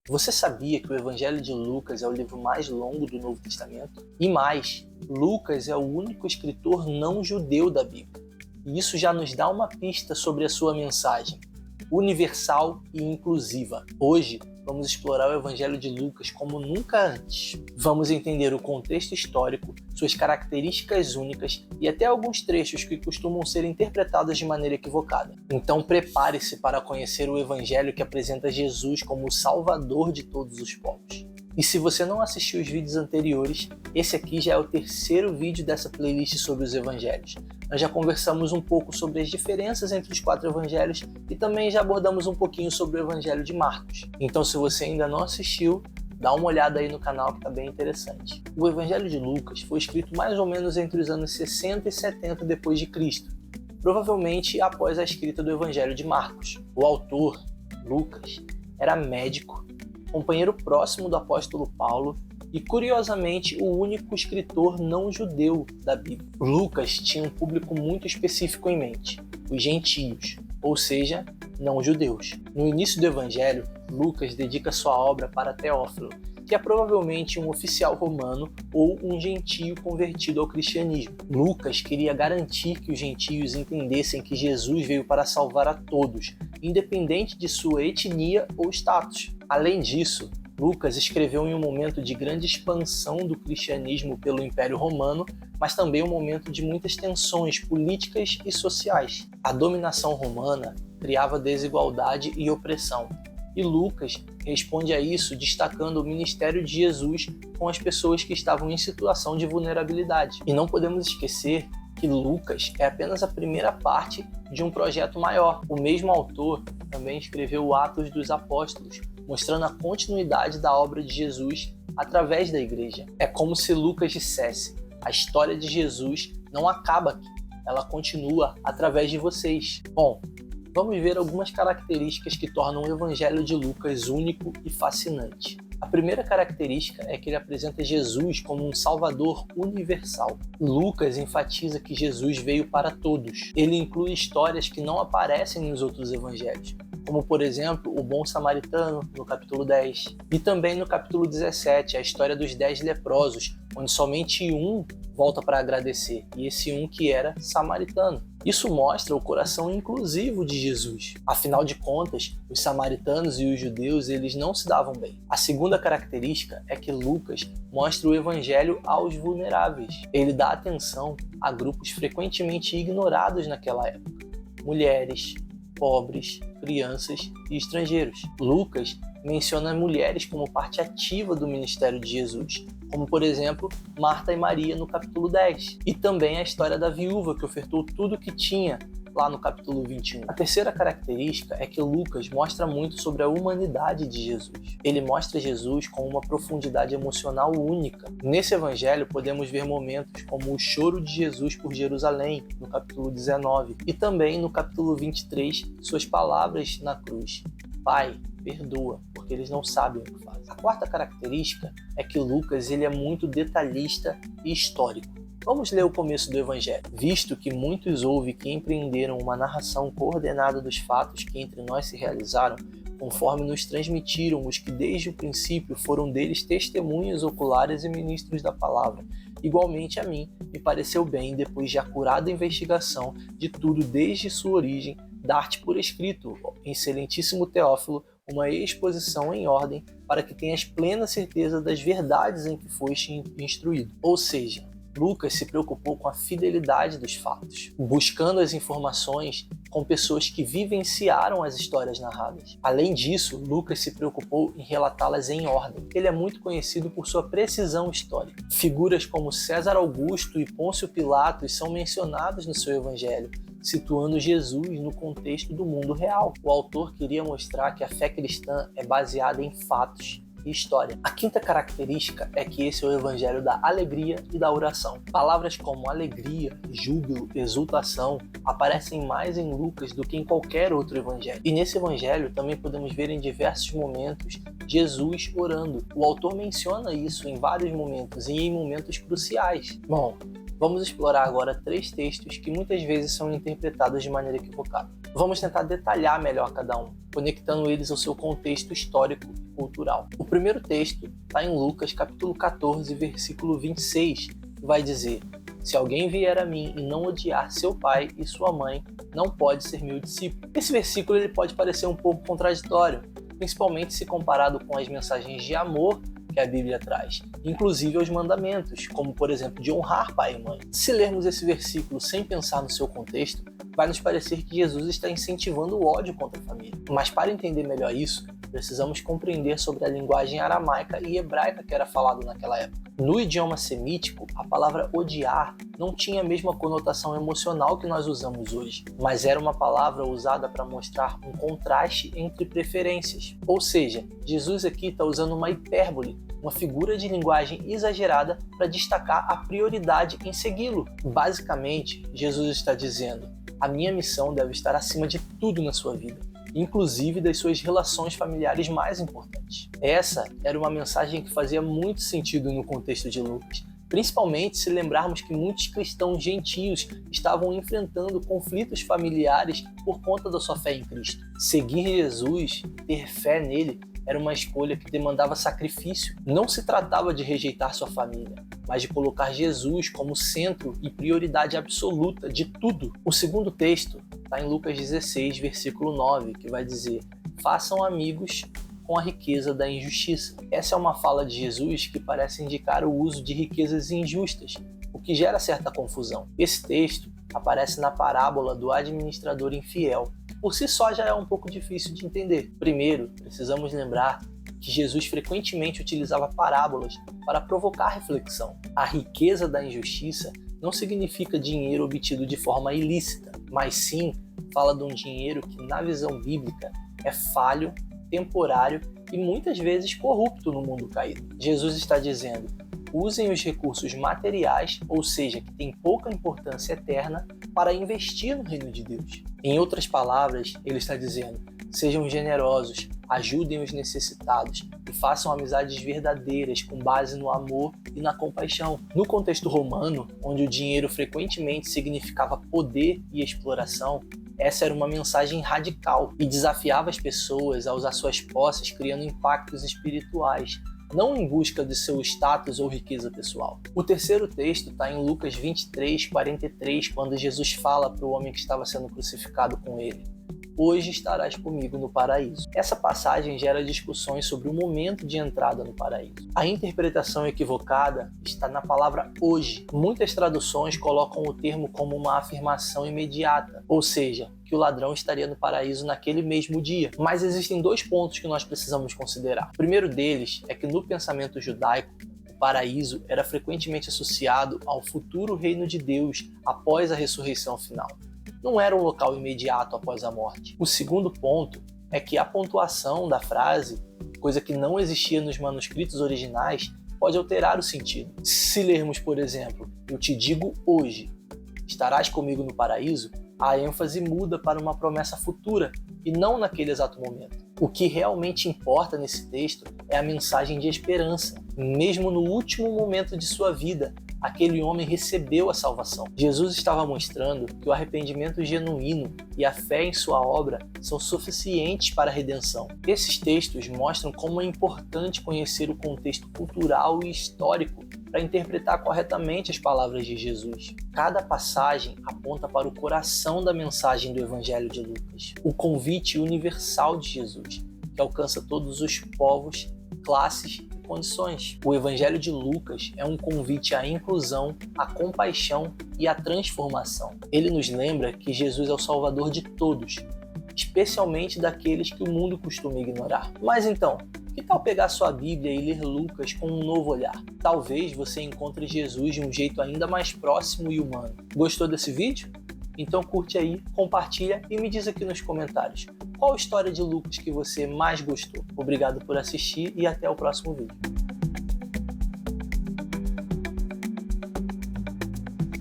Você sabia que o Evangelho de Lucas é o livro mais longo do Novo Testamento? E mais, Lucas é o único escritor não judeu da Bíblia. E isso já nos dá uma pista sobre a sua mensagem, universal e inclusiva. Hoje, vamos explorar o Evangelho de Lucas como nunca antes. Vamos entender o contexto histórico, suas características únicas e até alguns trechos que costumam ser interpretados de maneira equivocada. Então prepare-se para conhecer o Evangelho que apresenta Jesus como o Salvador de todos os povos. E se você não assistiu os vídeos anteriores, esse aqui já é o terceiro vídeo dessa playlist sobre os evangelhos. Nós já conversamos um pouco sobre as diferenças entre os 4 evangelhos e também já abordamos um pouquinho sobre o evangelho de Marcos. Então se você ainda não assistiu, dá uma olhada aí no canal que está bem interessante. O evangelho de Lucas foi escrito mais ou menos entre os anos 60 e 70 depois de Cristo, provavelmente após a escrita do evangelho de Marcos. O autor, Lucas, era médico, companheiro próximo do apóstolo Paulo e, curiosamente, o único escritor não judeu da Bíblia. Lucas tinha um público muito específico em mente, os gentios, ou seja, não judeus. No início do Evangelho, Lucas dedica sua obra para Teófilo, que é provavelmente um oficial romano ou um gentio convertido ao cristianismo. Lucas queria garantir que os gentios entendessem que Jesus veio para salvar a todos, independente de sua etnia ou status. Além disso, Lucas escreveu em um momento de grande expansão do cristianismo pelo Império Romano, mas também um momento de muitas tensões políticas e sociais. A dominação romana criava desigualdade e opressão, e Lucas responde a isso destacando o ministério de Jesus com as pessoas que estavam em situação de vulnerabilidade. E não podemos esquecer que Lucas é apenas a primeira parte de um projeto maior. O mesmo autor também escreveu o Atos dos Apóstolos, mostrando a continuidade da obra de Jesus através da igreja. É como se Lucas dissesse: a história de Jesus não acaba aqui, ela continua através de vocês. Bom, vamos ver algumas características que tornam o Evangelho de Lucas único e fascinante. A primeira característica é que ele apresenta Jesus como um Salvador universal. Lucas enfatiza que Jesus veio para todos. Ele inclui histórias que não aparecem nos outros evangelhos, como por exemplo o bom samaritano no capítulo 10 e também no capítulo 17, a história dos 10 leprosos, onde somente um volta para agradecer, e esse um que era samaritano. Isso mostra o coração inclusivo de Jesus. Afinal de contas, os samaritanos e os judeus eles não se davam bem. A segunda característica é que Lucas mostra o evangelho aos vulneráveis. Ele dá atenção a grupos frequentemente ignorados naquela época: mulheres, pobres, crianças e estrangeiros. Lucas menciona mulheres como parte ativa do ministério de Jesus, como por exemplo Marta e Maria no capítulo 10, e também a história da viúva que ofertou tudo o que tinha lá no capítulo 21. A terceira característica é que Lucas mostra muito sobre a humanidade de Jesus. Ele mostra Jesus com uma profundidade emocional única. Nesse evangelho podemos ver momentos como o choro de Jesus por Jerusalém, no capítulo 19, e também no capítulo 23, suas palavras na cruz: Pai, perdoa, porque eles não sabem o que fazem. A quarta característica é que Lucas ele é muito detalhista e histórico. Vamos ler o começo do Evangelho. Visto que muitos houve que empreenderam uma narração coordenada dos fatos que entre nós se realizaram, conforme nos transmitiram os que desde o princípio foram deles testemunhas oculares e ministros da palavra. Igualmente a mim, me pareceu bem, depois de acurada investigação de tudo desde sua origem, dar-te por escrito, excelentíssimo Teófilo, uma exposição em ordem, para que tenhas plena certeza das verdades em que foste instruído. Ou seja, Lucas se preocupou com a fidelidade dos fatos, buscando as informações com pessoas que vivenciaram as histórias narradas. Além disso, Lucas se preocupou em relatá-las em ordem. Ele é muito conhecido por sua precisão histórica. Figuras como César Augusto e Pôncio Pilatos são mencionados no seu evangelho, situando Jesus no contexto do mundo real. O autor queria mostrar que a fé cristã é baseada em fatos e história. A quinta característica é que esse é o evangelho da alegria e da oração. Palavras como alegria, júbilo, exultação aparecem mais em Lucas do que em qualquer outro evangelho. E nesse evangelho também podemos ver em diversos momentos Jesus orando. O autor menciona isso em vários momentos e em momentos cruciais. Bom, vamos explorar agora 3 textos que muitas vezes são interpretados de maneira equivocada. Vamos tentar detalhar melhor cada um, conectando eles ao seu contexto histórico e cultural. O primeiro texto está em Lucas capítulo 14, versículo 26, que vai dizer: se alguém vier a mim e não odiar seu pai e sua mãe, não pode ser meu discípulo. Esse versículo ele pode parecer um pouco contraditório, principalmente se comparado com as mensagens de amor que a Bíblia traz, inclusive aos mandamentos, como por exemplo de honrar pai e mãe. Se lermos esse versículo sem pensar no seu contexto, vai nos parecer que Jesus está incentivando o ódio contra a família. Mas para entender melhor isso, precisamos compreender sobre a linguagem aramaica e hebraica que era falado naquela época. No idioma semítico, a palavra odiar não tinha a mesma conotação emocional que nós usamos hoje, mas era uma palavra usada para mostrar um contraste entre preferências. Ou seja, Jesus aqui está usando uma hipérbole, uma figura de linguagem exagerada para destacar a prioridade em segui-lo. Basicamente, Jesus está dizendo: a minha missão deve estar acima de tudo na sua vida, inclusive das suas relações familiares mais importantes. Essa era uma mensagem que fazia muito sentido no contexto de Lucas, principalmente se lembrarmos que muitos cristãos gentios estavam enfrentando conflitos familiares por conta da sua fé em Cristo. Seguir Jesus, ter fé nele, era uma escolha que demandava sacrifício. Não se tratava de rejeitar sua família, mas de colocar Jesus como centro e prioridade absoluta de tudo. O segundo texto está em Lucas 16, versículo 9, que vai dizer: façam amigos com a riqueza da injustiça. Essa é uma fala de Jesus que parece indicar o uso de riquezas injustas, o que gera certa confusão. Esse texto aparece na parábola do administrador infiel. Por si só já é um pouco difícil de entender. Primeiro, precisamos lembrar que Jesus frequentemente utilizava parábolas para provocar reflexão. A riqueza da injustiça não significa dinheiro obtido de forma ilícita, mas sim fala de um dinheiro que, na visão bíblica, é falho, temporário e muitas vezes corrupto no mundo caído. Jesus está dizendo: usem os recursos materiais, ou seja, que têm pouca importância eterna, para investir no reino de Deus. Em outras palavras, ele está dizendo: sejam generosos, ajudem os necessitados e façam amizades verdadeiras com base no amor e na compaixão. No contexto romano, onde o dinheiro frequentemente significava poder e exploração, essa era uma mensagem radical e desafiava as pessoas a usar suas posses criando impactos espirituais, não em busca de seu status ou riqueza pessoal. O terceiro texto está em Lucas 23, 43, quando Jesus fala para o homem que estava sendo crucificado com ele: hoje estarás comigo no paraíso. Essa passagem gera discussões sobre o momento de entrada no paraíso. A interpretação equivocada está na palavra hoje. Muitas traduções colocam o termo como uma afirmação imediata, ou seja, que o ladrão estaria no paraíso naquele mesmo dia. Mas existem dois pontos que nós precisamos considerar. O primeiro deles é que no pensamento judaico, o paraíso era frequentemente associado ao futuro reino de Deus após a ressurreição final. Não era um local imediato após a morte. O segundo ponto é que a pontuação da frase, coisa que não existia nos manuscritos originais, pode alterar o sentido. Se lermos, por exemplo, eu te digo hoje, estarás comigo no paraíso, a ênfase muda para uma promessa futura e não naquele exato momento. O que realmente importa nesse texto é a mensagem de esperança. Mesmo no último momento de sua vida, aquele homem recebeu a salvação. Jesus estava mostrando que o arrependimento genuíno e a fé em sua obra são suficientes para a redenção. Esses textos mostram como é importante conhecer o contexto cultural e histórico para interpretar corretamente as palavras de Jesus. Cada passagem aponta para o coração da mensagem do Evangelho de Lucas, o convite universal de Jesus, que alcança todos os povos, classes e condições. O Evangelho de Lucas é um convite à inclusão, à compaixão e à transformação. Ele nos lembra que Jesus é o Salvador de todos, especialmente daqueles que o mundo costuma ignorar. Mas então, que tal pegar sua Bíblia e ler Lucas com um novo olhar? Talvez você encontre Jesus de um jeito ainda mais próximo e humano. Gostou desse vídeo? Então curte aí, compartilha e me diz aqui nos comentários qual história de Lucas que você mais gostou. Obrigado por assistir e até o próximo vídeo.